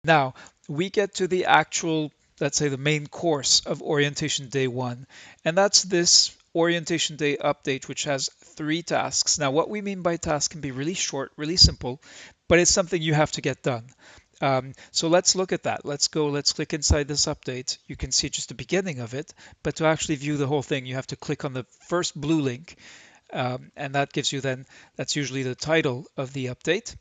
Now, we get to the actual, let's say, the main course of orientation day one, and that's this orientation day update, which has three tasks. Now, what we mean by task can be really short, really simple, but it's something you have to get done. So let's look at that. Let's click inside this update. You can see just the beginning of it, but to actually view the whole thing, you have to click on the first blue link, and that gives you then, that's usually the title of the update.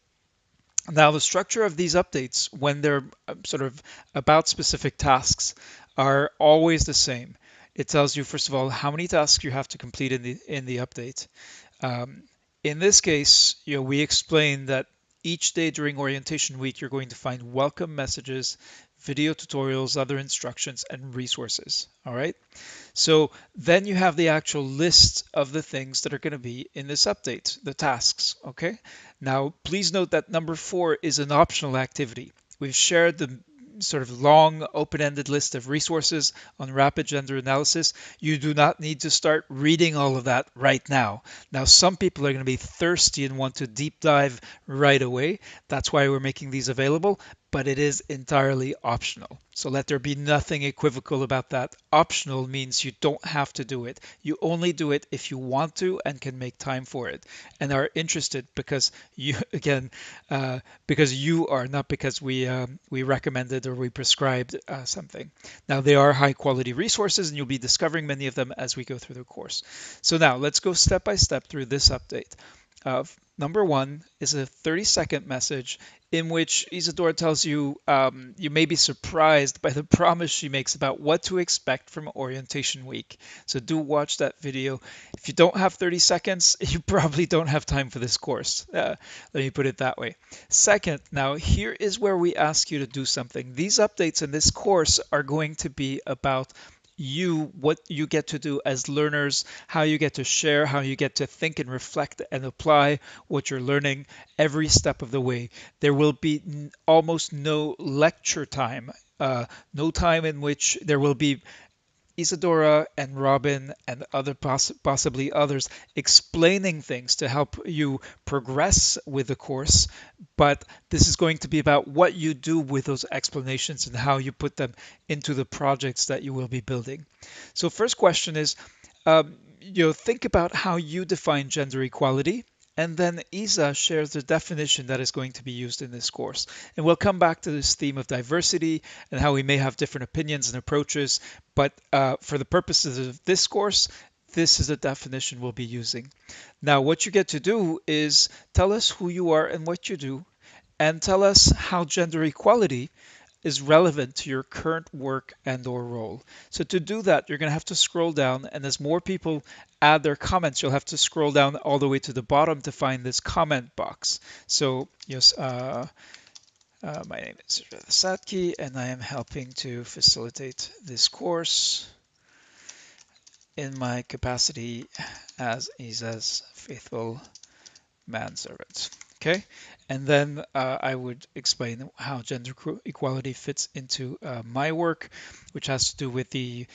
Now, the structure of these updates, when they're sort of about specific tasks, are always the same. It tells you, first of all, how many tasks you have to complete in the update. Um, in this case, we explain that each day during orientation week, you're going to find welcome messages, video tutorials, other instructions, and resources. All right. So then you have the actual list of the things that are going to be in this update, the tasks. Okay. Now, please note that number 4 is an optional activity. We've shared the sort of long open-ended list of resources on rapid gender analysis. You do not need to start reading all of that right now. Now, some people are going to be thirsty and want to deep dive right away. That's why we're making these available, but it is entirely optional. So let there be nothing equivocal about that. Optional means you don't have to do it. You only do it if you want to and can make time for it and are interested because you, again, because you are, not because we recommended or we prescribed something. Now, they are high quality resources and you'll be discovering many of them as we go through the course. So now let's go step by step through this update. Number 1 is a 30-second message in which Isadora tells you you may be surprised by the promise she makes about what to expect from orientation week. So do watch that video. If you don't have 30 seconds, you probably don't have time for this course. Let me put it that way. Second, now here is where we ask you to do something. These updates in this course are going to be about what you get to do as learners, how you get to share, how you get to think and reflect and apply what you're learning every step of the way. There will be almost no lecture time, no time in which there will be Isadora and Robin and possibly others explaining things to help you progress with the course, but this is going to be about what you do with those explanations and how you put them into the projects that you will be building. So first question is, think about how you define gender equality. And then Isa shares the definition that is going to be used in this course. And we'll come back to this theme of diversity and how we may have different opinions and approaches. But for the purposes of this course, this is the definition we'll be using. Now, what you get to do is tell us who you are and what you do, and tell us how gender equality is relevant to your current work and or role. So to do that, you're going to have to scroll down, and as more people add their comments, you'll have to scroll down all the way to the bottom to find this comment box. So yes, my name is Satki, and I am helping to facilitate this course in my capacity as Isa's faithful manservant. Okay, and then I would explain how gender equality fits into my work, which has to do with the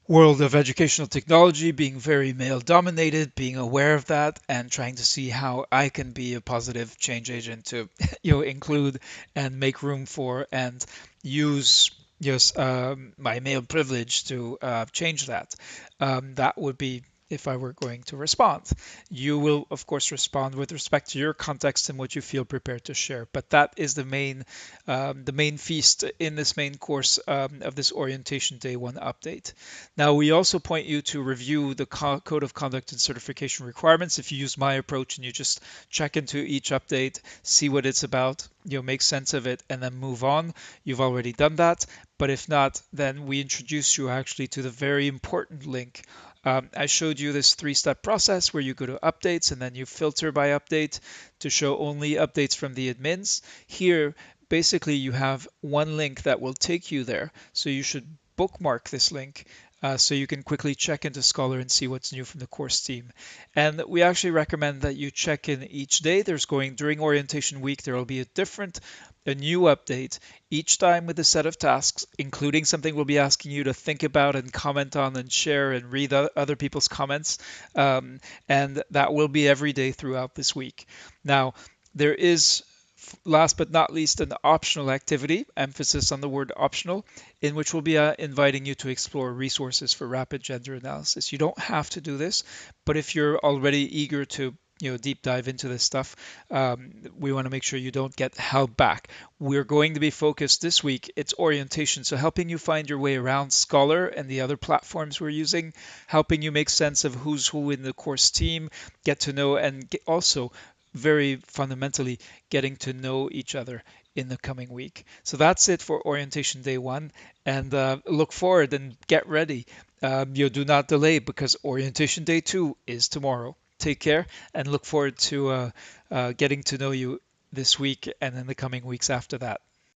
world of educational technology being very male dominated, being aware of that, and trying to see how I can be a positive change agent to include and make room for and use yes my male privilege to change that. That would be if I were going to respond. You will, of course, respond with respect to your context and what you feel prepared to share. But that is the main feast in this main course of this orientation day one update. Now, we also point you to review the code of conduct and certification requirements. If you use my approach and you just check into each update, see what it's about, make sense of it, and then move on, you've already done that. But if not, then we introduce you actually to the very important link. I showed you this 3-step process where you go to updates and then you filter by update to show only updates from the admins. Here, basically, you have one link that will take you there. So you should bookmark this link so you can quickly check into Scholar and see what's new from the course team. And we actually recommend that you check in each day. During orientation week, there will be a new update each time with a set of tasks, including something we'll be asking you to think about and comment on and share and read other people's comments. And that will be every day throughout this week. Now, there is Last but not least, an optional activity, emphasis on the word optional, in which we'll be inviting you to explore resources for rapid gender analysis. You don't have to do this, but if you're already eager to deep dive into this stuff, we want to make sure you don't get held back. We're going to be focused this week, it's orientation, so helping you find your way around Scholar and the other platforms we're using, helping you make sense of who's who in the course team, get to know, and also very fundamentally getting to know each other in the coming week. So that's it for orientation day one. And look forward and get ready. You do not delay because orientation day two is tomorrow. Take care and look forward to getting to know you this week and in the coming weeks after that.